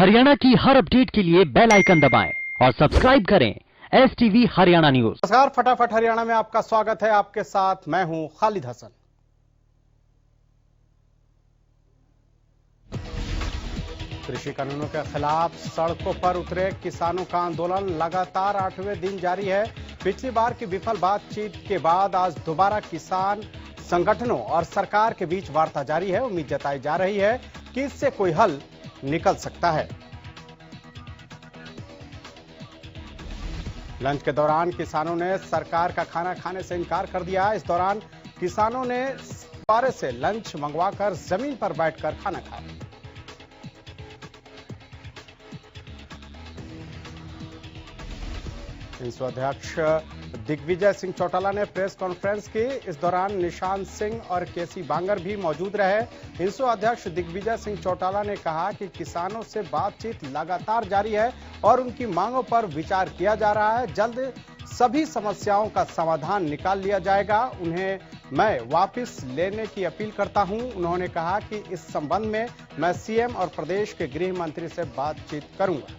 हरियाणा की हर अपडेट के लिए बेल आइकन दबाएं और सब्सक्राइब करें STV हरियाणा न्यूज। नमस्कार, फटाफट हरियाणा में आपका स्वागत है। आपके साथ मैं हूं खालिद हसन। कृषि कानूनों के खिलाफ सड़कों पर उतरे किसानों का आंदोलन लगातार 8वें दिन जारी है। पिछली बार की विफल बातचीत के बाद आज दोबारा किसान संगठनों और सरकार के बीच वार्ता जारी है। उम्मीद जताई जा रही है कि इससे कोई हल निकल सकता है। लंच के दौरान किसानों ने सरकार का खाना खाने से इनकार कर दिया। इस दौरान किसानों ने फुवारे से लंच मंगवाकर जमीन पर बैठकर खाना खाया। इंसो अध्यक्ष दिग्विजय सिंह चौटाला ने प्रेस कॉन्फ्रेंस की। इस दौरान निशांत सिंह और केसी बांगर भी मौजूद रहे। इंसो अध्यक्ष दिग्विजय सिंह चौटाला ने कहा कि किसानों से बातचीत लगातार जारी है और उनकी मांगों पर विचार किया जा रहा है। जल्द सभी समस्याओं का समाधान निकाल लिया जाएगा। उन्हें मैं वापस लेने की अपील करता हूं। उन्होंने कहा कि इस संबंध में मैं सीएम और प्रदेश के गृह मंत्री से बातचीत करूंगा।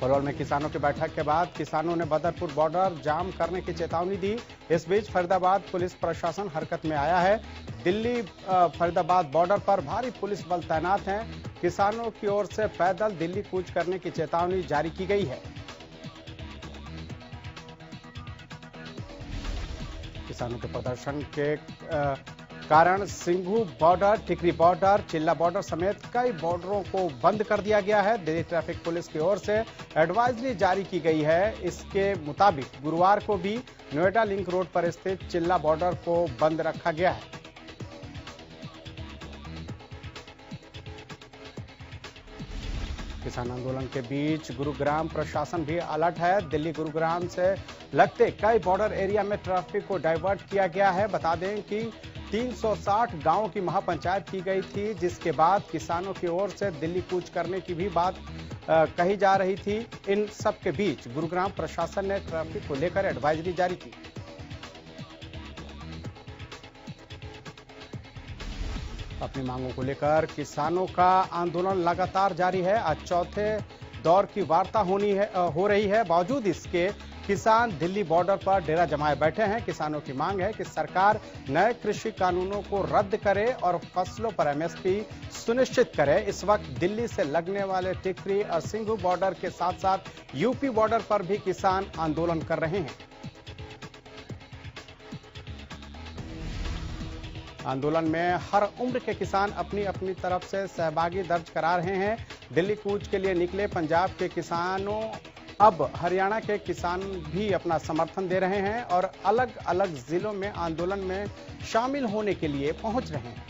पलवल में किसानों की बैठक के बाद किसानों ने बदरपुर बॉर्डर जाम करने की चेतावनी दी। इस बीच फरीदाबाद पुलिस प्रशासन हरकत में आया है। दिल्ली फरीदाबाद बॉर्डर पर भारी पुलिस बल तैनात हैं। किसानों की ओर से पैदल दिल्ली कूच करने की चेतावनी जारी की गई है। किसानों के प्रदर्शन के कारण सिंघू बॉर्डर, टिकरी बॉर्डर, चिल्ला बॉर्डर समेत कई बॉर्डरों को बंद कर दिया गया है। दिल्ली ट्रैफिक पुलिस की ओर से एडवाइजरी जारी की गई है। इसके मुताबिक गुरुवार को भी नोएडा लिंक रोड पर स्थित चिल्ला बॉर्डर को बंद रखा गया है। किसान आंदोलन के बीच गुरुग्राम प्रशासन भी अलर्ट है। दिल्ली गुरुग्राम से लगते कई बॉर्डर एरिया में ट्रैफिक को डाइवर्ट किया गया है। बता दें कि 360 गांवों की महापंचायत की गई थी, जिसके बाद किसानों की ओर से दिल्ली कूच करने की भी बात कही जा रही थी। इन सब के बीच गुरुग्राम प्रशासन ने ट्रैफिक को लेकर एडवाइजरी जारी की। अपनी मांगों को लेकर किसानों का आंदोलन लगातार जारी है। आज चौथे दौर की वार्ता हो रही है। बावजूद इसके किसान दिल्ली बॉर्डर पर डेरा जमाए बैठे हैं। किसानों की मांग है कि सरकार नए कृषि कानूनों को रद्द करे और फसलों पर MSP सुनिश्चित करे। इस वक्त दिल्ली से लगने वाले टिकरी और सिंघू बॉर्डर के साथ साथ यूपी बॉर्डर पर भी किसान आंदोलन कर रहे हैं। आंदोलन में हर उम्र के किसान अपनी अपनी तरफ से सहभागी दर्ज करा रहे हैं। दिल्ली कूच के लिए निकले पंजाब के किसानों अब हरियाणा के किसान भी अपना समर्थन दे रहे हैं और अलग अलग जिलों में आंदोलन में शामिल होने के लिए पहुंच रहे हैं।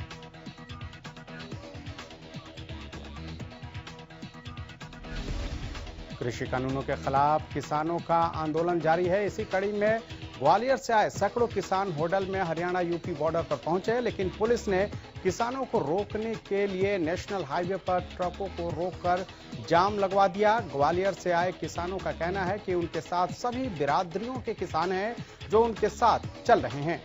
कृषि कानूनों के खिलाफ किसानों का आंदोलन जारी है। इसी कड़ी में ग्वालियर से आए सैकड़ों किसान होडल में हरियाणा यूपी बॉर्डर पर पहुंचे, लेकिन पुलिस ने किसानों को रोकने के लिए नेशनल हाईवे पर ट्रकों को रोककर जाम लगवा दिया। ग्वालियर से आए किसानों का कहना है कि उनके साथ सभी बिरादरियों के किसान हैं जो उनके साथ चल रहे हैं।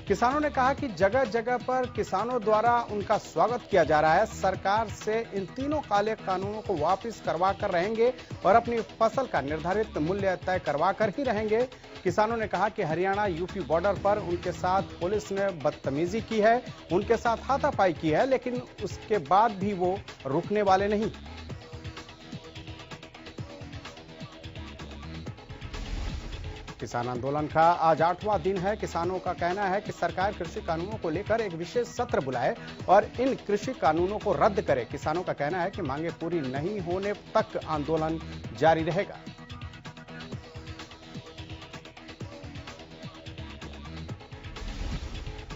किसानों ने कहा कि जगह जगह पर किसानों द्वारा उनका स्वागत किया जा रहा है। सरकार से इन तीनों काले कानूनों को वापस करवा कर रहेंगे और अपनी फसल का निर्धारित मूल्य तय करवा कर ही रहेंगे। किसानों ने कहा कि हरियाणा यूपी बॉर्डर पर उनके साथ पुलिस ने बदतमीजी की है, उनके साथ हाथापाई की है, लेकिन उसके बाद भी वो रुकने वाले नहीं। किसान आंदोलन का आज 8वां दिन है। किसानों का कहना है कि सरकार कृषि कानूनों को लेकर एक विशेष सत्र बुलाए और इन कृषि कानूनों को रद्द करे। किसानों का कहना है कि मांगे पूरी नहीं होने तक आंदोलन जारी रहेगा।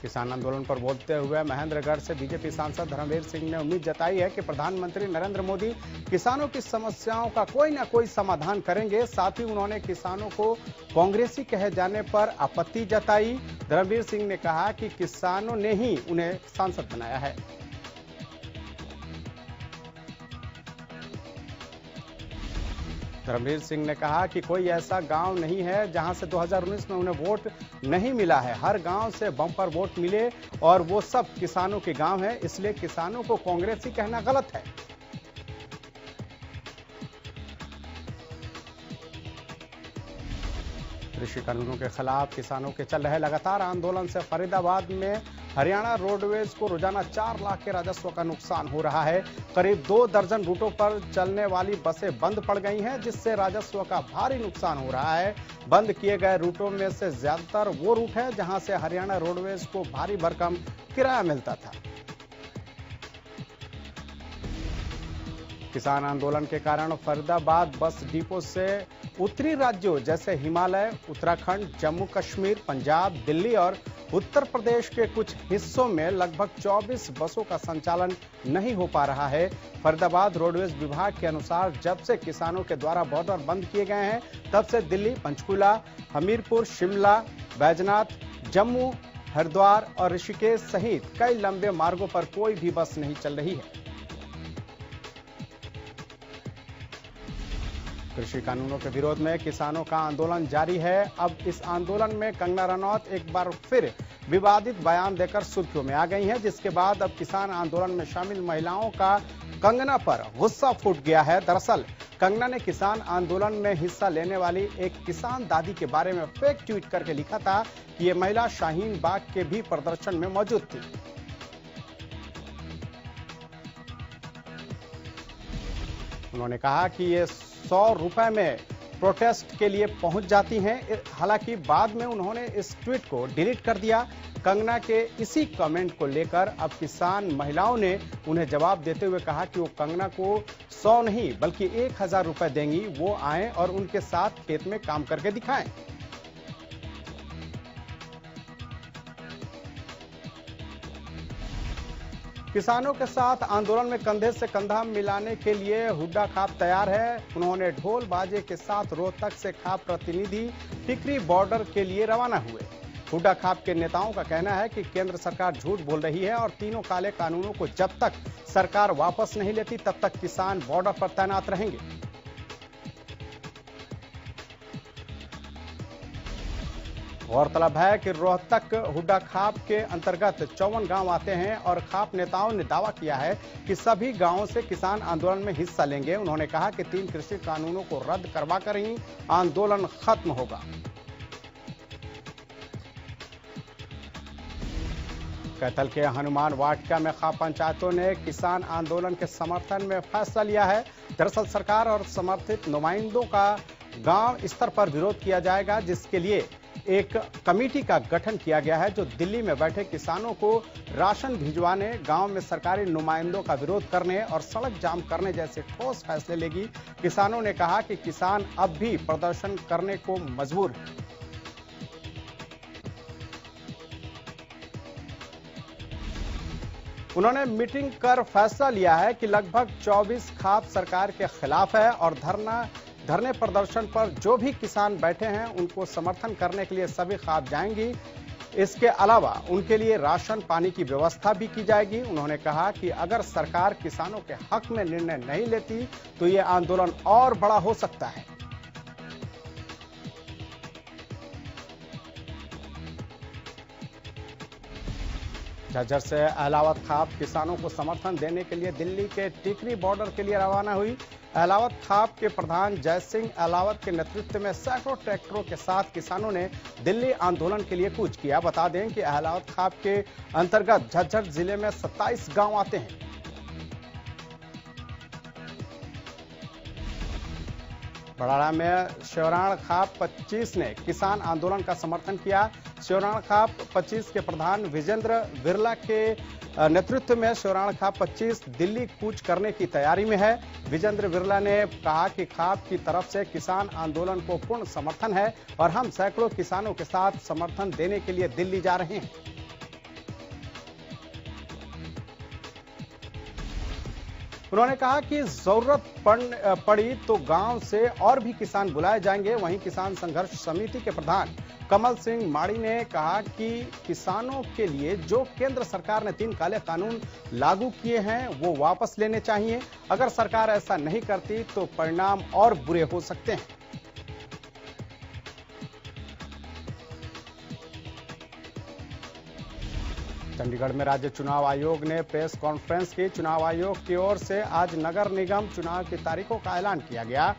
किसान आंदोलन पर बोलते हुए महेंद्रगढ़ से बीजेपी सांसद धर्मवीर सिंह ने उम्मीद जताई है कि प्रधानमंत्री नरेंद्र मोदी किसानों की समस्याओं का कोई ना कोई समाधान करेंगे। साथ ही उन्होंने किसानों को कांग्रेसी कहे जाने पर आपत्ति जताई। धर्मवीर सिंह ने कहा कि किसानों ने ही उन्हें सांसद बनाया है। धर्मवीर सिंह ने कहा कि कोई ऐसा गांव नहीं है जहां से 2019 में उन्हें वोट नहीं मिला है। हर गांव से बम्पर वोट मिले और वो सब किसानों के गांव हैं, इसलिए किसानों को कांग्रेसी कहना गलत है। कृषि कानूनों के खिलाफ किसानों के चल रहे लगातार आंदोलन से फरीदाबाद में हरियाणा रोडवेज को रोजाना 4 लाख के राजस्व का नुकसान हो रहा है। करीब 2 दर्जन रूटों पर चलने वाली बसें बंद पड़ गई हैं, जिससे राजस्व का भारी नुकसान हो रहा है। बंद किए गए रूटों में से ज्यादातर वो रूट है जहां से हरियाणा रोडवेज को भारी भरकम किराया मिलता था। किसान आंदोलन के कारण फरीदाबाद बस डिपो से उत्तरी राज्यों जैसे हिमालय, उत्तराखंड, जम्मू कश्मीर, पंजाब, दिल्ली और उत्तर प्रदेश के कुछ हिस्सों में लगभग 24 बसों का संचालन नहीं हो पा रहा है। फरीदाबाद रोडवेज विभाग के अनुसार जब से किसानों के द्वारा बॉर्डर बंद किए गए हैं, तब से दिल्ली, पंचकुला, हमीरपुर, शिमला, बैजनाथ, जम्मू, हरिद्वार और ऋषिकेश सहित कई लंबे मार्गों पर कोई भी बस नहीं चल रही है। कृषि कानूनों के विरोध में किसानों का आंदोलन जारी है। अब इस आंदोलन में कंगना रनौत एक बार फिर विवादित बयान देकर सुर्खियों में आ गई हैं, जिसके बाद अब किसान आंदोलन में शामिल महिलाओं का कंगना पर गुस्सा फूट गया है। दरअसल कंगना ने किसान आंदोलन में हिस्सा लेने वाली एक किसान दादी के बारे में फेक ट्वीट करके लिखा था कि ये महिला शाहीन बाग के भी प्रदर्शन में मौजूद थी। उन्होंने कहा कि ये 100 रुपए में प्रोटेस्ट के लिए पहुंच जाती हैं। हालांकि बाद में उन्होंने इस ट्वीट को डिलीट कर दिया। कंगना के इसी कमेंट को लेकर अब किसान महिलाओं ने उन्हें जवाब देते हुए कहा कि वो कंगना को 100 नहीं बल्कि 1000 रुपए देंगी। वो आएं और उनके साथ खेत में काम करके दिखाएं। किसानों के साथ आंदोलन में कंधे से कंधा मिलाने के लिए हुड्डा खाप तैयार है। उन्होंने ढोल बाजे के साथ रोहतक से खाप प्रतिनिधि टिकरी बॉर्डर के लिए रवाना हुए। हुड्डा खाप के नेताओं का कहना है कि केंद्र सरकार झूठ बोल रही है और तीनों काले कानूनों को जब तक सरकार वापस नहीं लेती तब तक किसान बॉर्डर पर तैनात रहेंगे। गौरतलब है कि रोहतक हुड्डा खाप के अंतर्गत 54 गांव आते हैं और खाप नेताओं ने दावा किया है कि सभी गांवों से किसान आंदोलन में हिस्सा लेंगे। उन्होंने कहा कि 3 कृषि कानूनों को रद्द करवाकर ही आंदोलन खत्म होगा। कैथल के हनुमान वाटिका में खाप पंचायतों ने किसान आंदोलन के समर्थन में फैसला लिया है। दरअसल सरकार और समर्थित नुमाइंदों का गांव स्तर पर विरोध किया जाएगा, जिसके लिए एक कमेटी का गठन किया गया है जो दिल्ली में बैठे किसानों को राशन भिजवाने, गांव में सरकारी नुमाइंदों का विरोध करने और सड़क जाम करने जैसे ठोस फैसले लेगी। किसानों ने कहा कि किसान अब भी प्रदर्शन करने को मजबूर है। उन्होंने मीटिंग कर फैसला लिया है कि लगभग 24 खाप सरकार के खिलाफ है और धरने प्रदर्शन पर जो भी किसान बैठे हैं उनको समर्थन करने के लिए सभी खाप जाएंगी। इसके अलावा उनके लिए राशन पानी की व्यवस्था भी की जाएगी। उन्होंने कहा कि अगर सरकार किसानों के हक में निर्णय नहीं लेती तो ये आंदोलन और बड़ा हो सकता है। झज्जर से अहलावत खाप किसानों को समर्थन देने के लिए दिल्ली के टिकरी बॉर्डर के लिए रवाना हुई। अहलावत खाप के प्रधान जय सिंह अहलावत के नेतृत्व में सैकड़ों ट्रैक्टरों के साथ किसानों ने दिल्ली आंदोलन के लिए कूच किया। बता दें कि अहलावत खाप के अंतर्गत झज्जर जिले में 27 गांव आते हैं। बड़ाड़ा में शिवराण खाप 25 ने किसान आंदोलन का समर्थन किया। शिवराण खाप 25 के प्रधान विजेंद्र बिरला के नेतृत्व में शिवराण खाप 25 दिल्ली कूच करने की तैयारी में है। विजेंद्र बिरला ने कहा कि खाप की तरफ से किसान आंदोलन को पूर्ण समर्थन है और हम सैकड़ों किसानों के साथ समर्थन देने के लिए दिल्ली जा रहे हैं। उन्होंने कहा कि जरूरत पड़ी तो गांव से और भी किसान बुलाए जाएंगे। वहीं किसान संघर्ष समिति के प्रधान कमल सिंह माड़ी ने कहा कि किसानों के लिए जो केंद्र सरकार ने 3 काले कानून लागू किए हैं वो वापस लेने चाहिए। अगर सरकार ऐसा नहीं करती तो परिणाम और बुरे हो सकते हैं। चंडीगढ़ में राज्य चुनाव आयोग ने प्रेस कॉन्फ्रेंस की। चुनाव आयोग की ओर से आज नगर निगम चुनाव की तारीखों का ऐलान किया गया।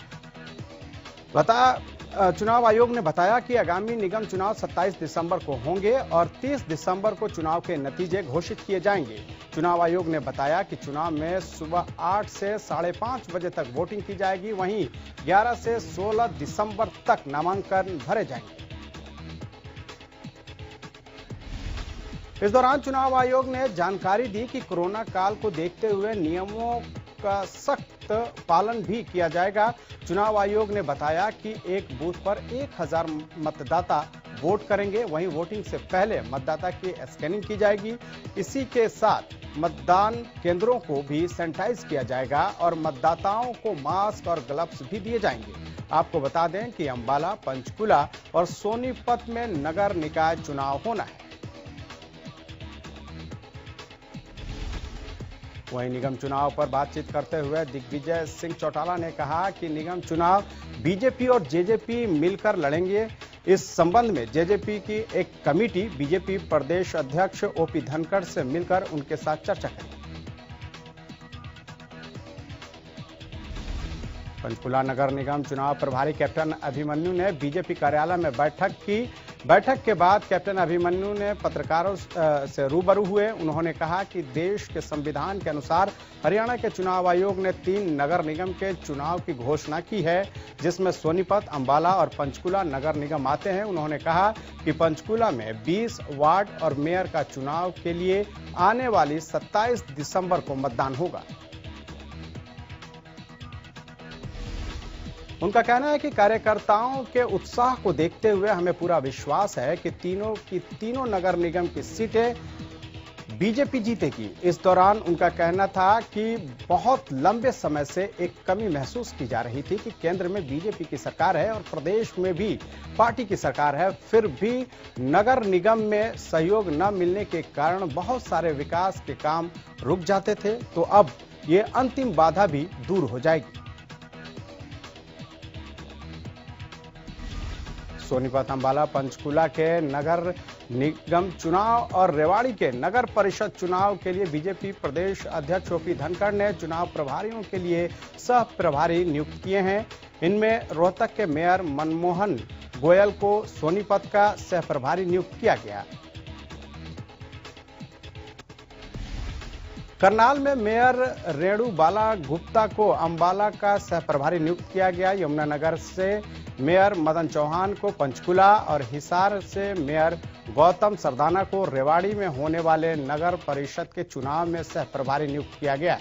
चुनाव आयोग ने बताया कि आगामी निगम चुनाव 27 दिसंबर को होंगे और 30 दिसंबर को चुनाव के नतीजे घोषित किए जाएंगे। चुनाव आयोग ने बताया कि चुनाव में सुबह 8 से 5:30 बजे तक वोटिंग की जाएगी। वहीं 11 से 16 दिसंबर तक नामांकन भरे जाएंगे। इस दौरान चुनाव आयोग ने जानकारी दी कि कोरोना काल को देखते हुए नियमों का सख्त पालन भी किया जाएगा। चुनाव आयोग ने बताया कि एक बूथ पर 1000 मतदाता वोट करेंगे। वहीं वोटिंग से पहले मतदाता की स्कैनिंग की जाएगी। इसी के साथ मतदान केंद्रों को भी सैनिटाइज किया जाएगा और मतदाताओं को मास्क और ग्लव्स भी दिए जाएंगे। आपको बता दें कि अंबाला, पंचकुला और सोनीपत में नगर निकाय चुनाव होना है। वहीं निगम चुनाव पर बातचीत करते हुए दिग्विजय सिंह चौटाला ने कहा कि निगम चुनाव बीजेपी और जेजेपी मिलकर लड़ेंगे। इस संबंध में जेजेपी की एक कमेटी बीजेपी प्रदेश अध्यक्ष ओपी धनखड़ से मिलकर उनके साथ चर्चा करेगी। पंचकुला नगर निगम चुनाव प्रभारी कैप्टन अभिमन्यु ने बीजेपी कार्यालय में बैठक की। बैठक के बाद कैप्टन अभिमन्यु ने पत्रकारों से रूबरू हुए। उन्होंने कहा कि देश के संविधान के अनुसार हरियाणा के चुनाव आयोग ने 3 नगर निगम के चुनाव की घोषणा की है, जिसमें सोनीपत, अंबाला और पंचकुला नगर निगम आते हैं। उन्होंने कहा कि पंचकुला में 20 वार्ड और मेयर का चुनाव के लिए आने वाली 27 दिसंबर को मतदान होगा। उनका कहना है कि कार्यकर्ताओं के उत्साह को देखते हुए हमें पूरा विश्वास है कि तीनों नगर निगम की सीटें बीजेपी जीतेगी। इस दौरान उनका कहना था कि बहुत लंबे समय से एक कमी महसूस की जा रही थी कि केंद्र में बीजेपी की सरकार है और प्रदेश में भी पार्टी की सरकार है, फिर भी नगर निगम में सहयोग न मिलने के कारण बहुत सारे विकास के काम रुक जाते थे। तो अब ये अंतिम बाधा भी दूर हो जाएगी। सोनीपत, अंबाला, पंचकुला के नगर निगम चुनाव और रेवाड़ी के नगर परिषद चुनाव के लिए बीजेपी प्रदेश अध्यक्ष ओपी धनखड़ ने चुनाव प्रभारियों के लिए सह प्रभारी नियुक्त किए हैं। इनमें रोहतक के मेयर मनमोहन गोयल को सोनीपत का सह प्रभारी नियुक्त किया गया। करनाल में मेयर रेणु बाला गुप्ता को अंबाला का सह प्रभारी नियुक्त किया गया। यमुनानगर से मेयर मदन चौहान को पंचकुला और हिसार से मेयर गौतम सरदाना को रेवाड़ी में होने वाले नगर परिषद के चुनाव में सह प्रभारी नियुक्त किया गया।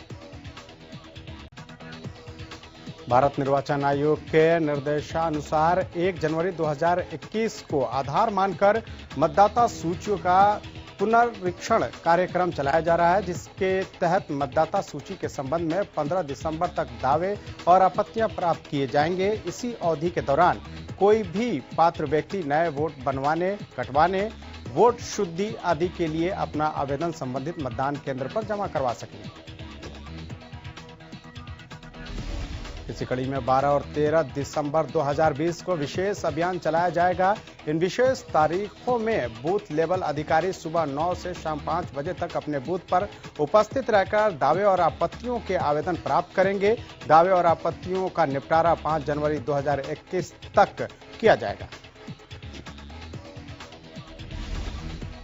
भारत निर्वाचन आयोग के निर्देशानुसार 1 जनवरी 2021 को आधार मानकर मतदाता सूचियों का पुनरीक्षण कार्यक्रम चलाया जा रहा है, जिसके तहत मतदाता सूची के संबंध में 15 दिसंबर तक दावे और आपत्तियां प्राप्त किए जाएंगे। इसी अवधि के दौरान कोई भी पात्र व्यक्ति नए वोट बनवाने, कटवाने, वोट शुद्धि आदि के लिए अपना आवेदन संबंधित मतदान केंद्र पर जमा करवा सकेंगे। इसी कड़ी में 12 और 13 दिसंबर 2020 को विशेष अभियान चलाया जाएगा। इन विशेष तारीखों में बूथ लेवल अधिकारी सुबह 9 से शाम 5 बजे तक अपने बूथ पर उपस्थित रहकर दावे और आपत्तियों के आवेदन प्राप्त करेंगे। दावे और आपत्तियों का निपटारा 5 जनवरी 2021 तक किया जाएगा।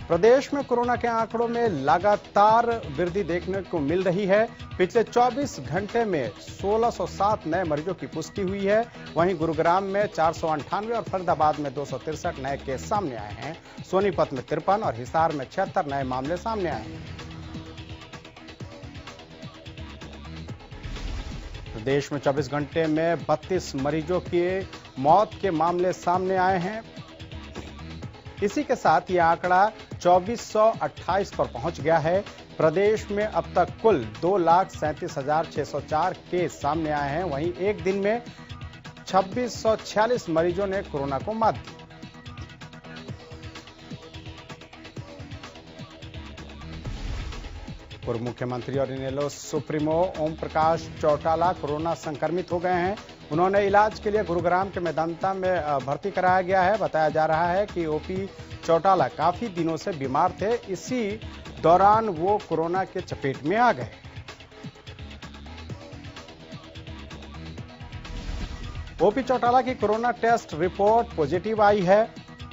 प्रदेश में कोरोना के आंकड़ों में लगातार वृद्धि देखने को मिल रही है। पिछले 24 घंटे में 1607 नए मरीजों की पुष्टि हुई है। वहीं गुरुग्राम में 498 और फरीदाबाद में 263 नए केस सामने आए हैं। सोनीपत में 53 और हिसार में 76 नए मामले सामने आए हैं। प्रदेश में 24 घंटे में 32 मरीजों की मौत के मामले सामने आए हैं। इसी के साथ ये आंकड़ा 2428 पर पहुंच गया है। प्रदेश में अब तक कुल 2,37,604 केस सामने आए हैं। वहीं एक दिन में 2646 मरीजों ने कोरोना को मात दी। पूर्व मुख्यमंत्री और इनेलो सुप्रीमो ओम प्रकाश चौटाला कोरोना संक्रमित हो गए हैं। उन्होंने इलाज के लिए गुरुग्राम के मेदांता में भर्ती कराया गया है। बताया जा रहा है कि ओपी चौटाला काफी दिनों से बीमार थे। इसी दौरान वो कोरोना के चपेट में आ गए। ओपी चौटाला की कोरोना टेस्ट रिपोर्ट पॉजिटिव आई है।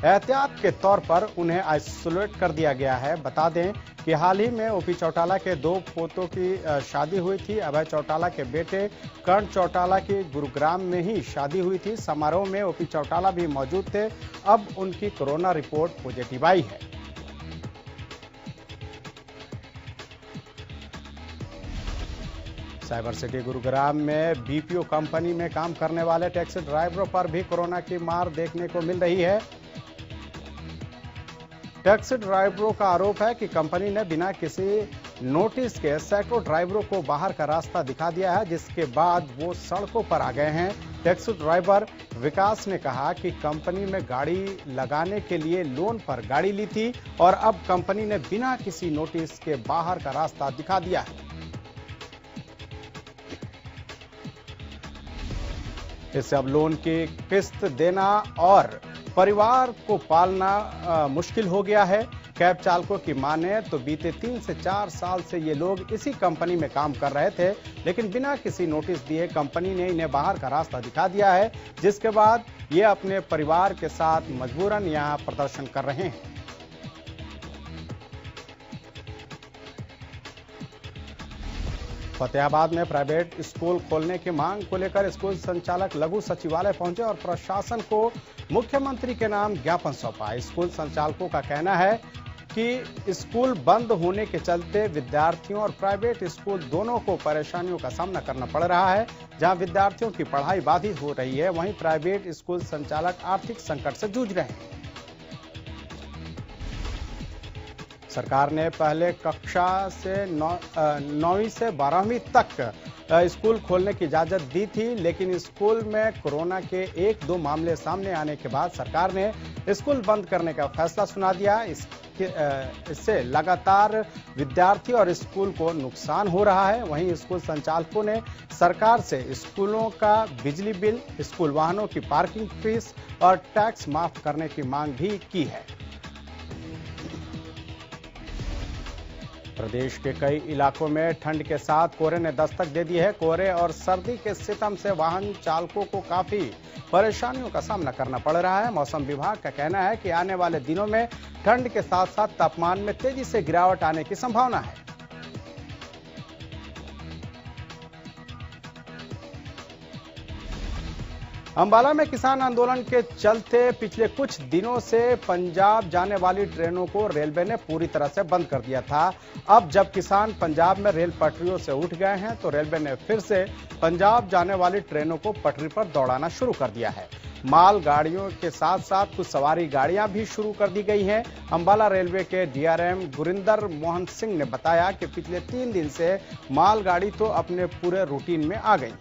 एहतियात के तौर पर उन्हें आइसोलेट कर दिया गया है। बता दें कि हाल ही में ओपी चौटाला के 2 पोतों की शादी हुई थी। अभय चौटाला के बेटे कर्ण चौटाला की गुरुग्राम में ही शादी हुई थी। समारोह में ओपी चौटाला भी मौजूद थे। अब उनकी कोरोना रिपोर्ट पॉजिटिव आई है। साइबर सिटी गुरुग्राम में बीपीओ कंपनी में काम करने वाले टैक्सी ड्राइवरों पर भी कोरोना की मार देखने को मिल रही है। टैक्सी ड्राइवरों का आरोप है कि कंपनी ने बिना किसी नोटिस के सैकड़ों ड्राइवरों को बाहर का रास्ता दिखा दिया है, जिसके बाद वो सड़कों पर आ गए हैं। टैक्सी ड्राइवर विकास ने कहा कि कंपनी में गाड़ी लगाने के लिए लोन पर गाड़ी ली थी और अब कंपनी ने बिना किसी नोटिस के बाहर का रास्ता दिखा दिया है। इससे अब लोन की किस्त देना और परिवार को पालना मुश्किल हो गया है। कैब चालकों की माने तो बीते 3 से 4 साल से ये लोग इसी कंपनी में काम कर रहे थे, लेकिन बिना किसी नोटिस दिए कंपनी ने इन्हें बाहर का रास्ता दिखा दिया है, जिसके बाद ये अपने परिवार के साथ मजबूरन यहां प्रदर्शन कर रहे हैं। फतेहाबाद में प्राइवेट स्कूल खोलने की मांग को लेकर स्कूल संचालक लघु सचिवालय पहुंचे और प्रशासन को मुख्यमंत्री के नाम ज्ञापन सौंपा। स्कूल संचालकों का कहना है कि स्कूल बंद होने के चलते विद्यार्थियों और प्राइवेट स्कूल दोनों को परेशानियों का सामना करना पड़ रहा है। जहां विद्यार्थियों की पढ़ाई बाधित हो रही है, वहीं प्राइवेट स्कूल संचालक आर्थिक संकट से जूझ रहे हैं। सरकार ने पहले कक्षा से 9वीं से 12वीं तक स्कूल खोलने की इजाजत दी थी, लेकिन स्कूल में कोरोना के 1-2 मामले सामने आने के बाद सरकार ने स्कूल बंद करने का फैसला सुना दिया। इससे लगातार विद्यार्थी और स्कूल को नुकसान हो रहा है। वहीं स्कूल संचालकों ने सरकार से स्कूलों का बिजली बिल, स्कूल वाहनों की पार्किंग फीस और टैक्स माफ करने की मांग भी की है। प्रदेश के कई इलाकों में ठंड के साथ कोहरे ने दस्तक दे दी है। कोहरे और सर्दी के सितम से वाहन चालकों को काफी परेशानियों का सामना करना पड़ रहा है। मौसम विभाग का कहना है कि आने वाले दिनों में ठंड के साथ साथ तापमान में तेजी से गिरावट आने की संभावना है। अंबाला में किसान आंदोलन के चलते पिछले कुछ दिनों से पंजाब जाने वाली ट्रेनों को रेलवे ने पूरी तरह से बंद कर दिया था। अब जब किसान पंजाब में रेल पटरियों से उठ गए हैं, तो रेलवे ने फिर से पंजाब जाने वाली ट्रेनों को पटरी पर दौड़ाना शुरू कर दिया है। माल गाड़ियों के साथ साथ कुछ सवारी गाड़ियां भी शुरू कर दी गई हैं। अंबाला रेलवे के डीआरएम गुरिंदर मोहन सिंह ने बताया कि पिछले 3 दिन से मालगाड़ी तो अपने पूरे रूटीन में आ गई।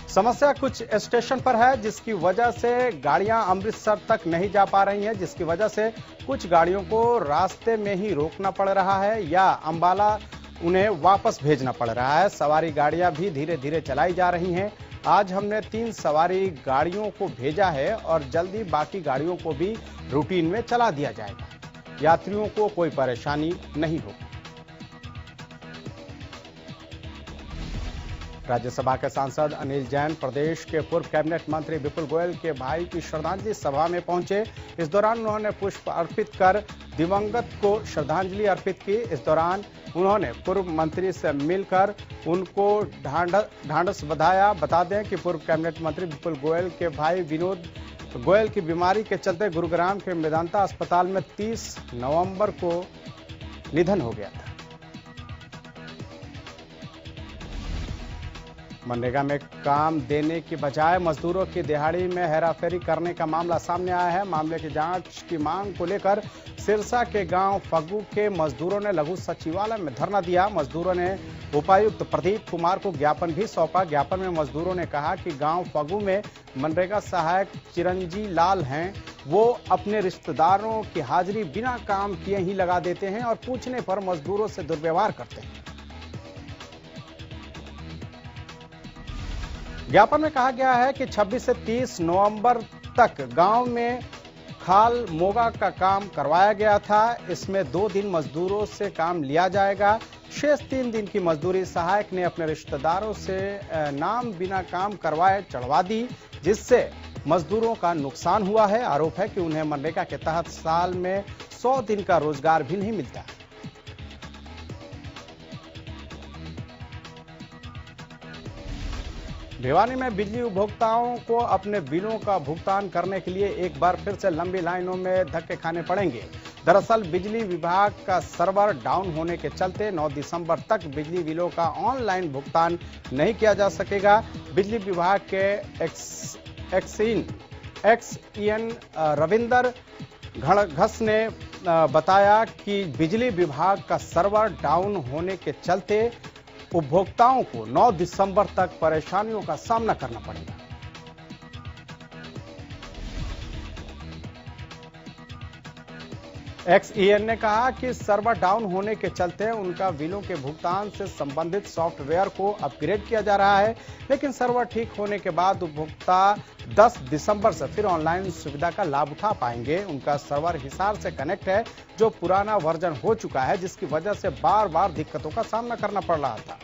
समस्या कुछ स्टेशन पर है, जिसकी वजह से गाड़ियां अमृतसर तक नहीं जा पा रही हैं, जिसकी वजह से कुछ गाड़ियों को रास्ते में ही रोकना पड़ रहा है या अंबाला उन्हें वापस भेजना पड़ रहा है। सवारी गाड़ियां भी धीरे धीरे चलाई जा रही हैं। आज हमने 3 सवारी गाड़ियों को भेजा है और जल्दी बाकी गाड़ियों को भी रूटीन में चला दिया जाएगा। यात्रियों को कोई परेशानी नहीं होगी। राज्यसभा के सांसद अनिल जैन प्रदेश के पूर्व कैबिनेट मंत्री विपुल गोयल के भाई की श्रद्धांजलि सभा में पहुंचे। इस दौरान उन्होंने पुष्प अर्पित कर दिवंगत को श्रद्धांजलि अर्पित की। इस दौरान उन्होंने पूर्व मंत्री से मिलकर उनको ढांढस बंधाया। बता दें कि पूर्व कैबिनेट मंत्री विपुल गोयल के भाई विनोद गोयल की बीमारी के चलते गुरुग्राम के मेदांता अस्पताल में 30 नवंबर को निधन हो गया था। मनरेगा में काम देने की बजाय मजदूरों की दिहाड़ी में हेराफेरी करने का मामला सामने आया है। मामले की जांच की मांग को लेकर सिरसा के गांव फग्गू के मजदूरों ने लघु सचिवालय में धरना दिया। मजदूरों ने उपायुक्त प्रदीप कुमार को ज्ञापन भी सौंपा। ज्ञापन में मजदूरों ने कहा कि गांव फग्गू में मनरेगा सहायक चिरंजी लाल हैं, वो अपने रिश्तेदारों की हाजिरी बिना काम किए ही लगा देते हैं और पूछने पर मजदूरों से दुर्व्यवहार करते हैं। ज्ञापन में कहा गया है कि 26 से 30 नवंबर तक गांव में खाल मोगा का काम करवाया गया था। इसमें 2 दिन मजदूरों से काम लिया जाएगा। शेष 3 दिन की मजदूरी सहायक ने अपने रिश्तेदारों से नाम बिना काम करवाए चढ़वा दी, जिससे मजदूरों का नुकसान हुआ है। आरोप है कि उन्हें मनरेगा के तहत साल में 100 दिन का रोजगार भी नहीं मिलता। भिवानी में बिजली उपभोक्ताओं को अपने बिलों का भुगतान करने के लिए एक बार फिर से लंबी लाइनों में धक्के खाने पड़ेंगे। दरअसल बिजली विभाग का सर्वर डाउन होने के चलते 9 दिसंबर तक बिजली बिलों का ऑनलाइन भुगतान नहीं किया जा सकेगा। बिजली विभाग के एक्सईएन रविंदर घड़घस ने बताया कि बिजली विभाग का सर्वर डाउन होने के चलते उपभोक्ताओं को 9 दिसंबर तक परेशानियों का सामना करना पड़ेगा। एक्सईएन ने कहा कि सर्वर डाउन होने के चलते उनका बिलों के भुगतान से संबंधित सॉफ्टवेयर को अपग्रेड किया जा रहा है, लेकिन सर्वर ठीक होने के बाद उपभोक्ता 10 दिसंबर से फिर ऑनलाइन सुविधा का लाभ उठा पाएंगे। उनका सर्वर हिसार से कनेक्ट है, जो पुराना वर्जन हो चुका है, जिसकी वजह से बार बार दिक्कतों का सामना करना पड़ रहा था।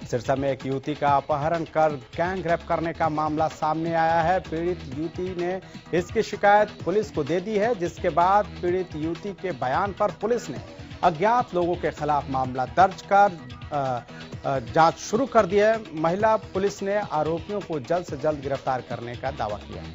सिरसा में एक युवती का अपहरण कर गैंग रेप करने का मामला सामने आया है। पीड़ित युवती ने इसकी शिकायत पुलिस को दे दी है, जिसके बाद पीड़ित युवती के बयान पर पुलिस ने अज्ञात लोगों के खिलाफ मामला दर्ज कर जांच शुरू कर दी है। महिला पुलिस ने आरोपियों को जल्द से जल्द गिरफ्तार करने का दावा किया है।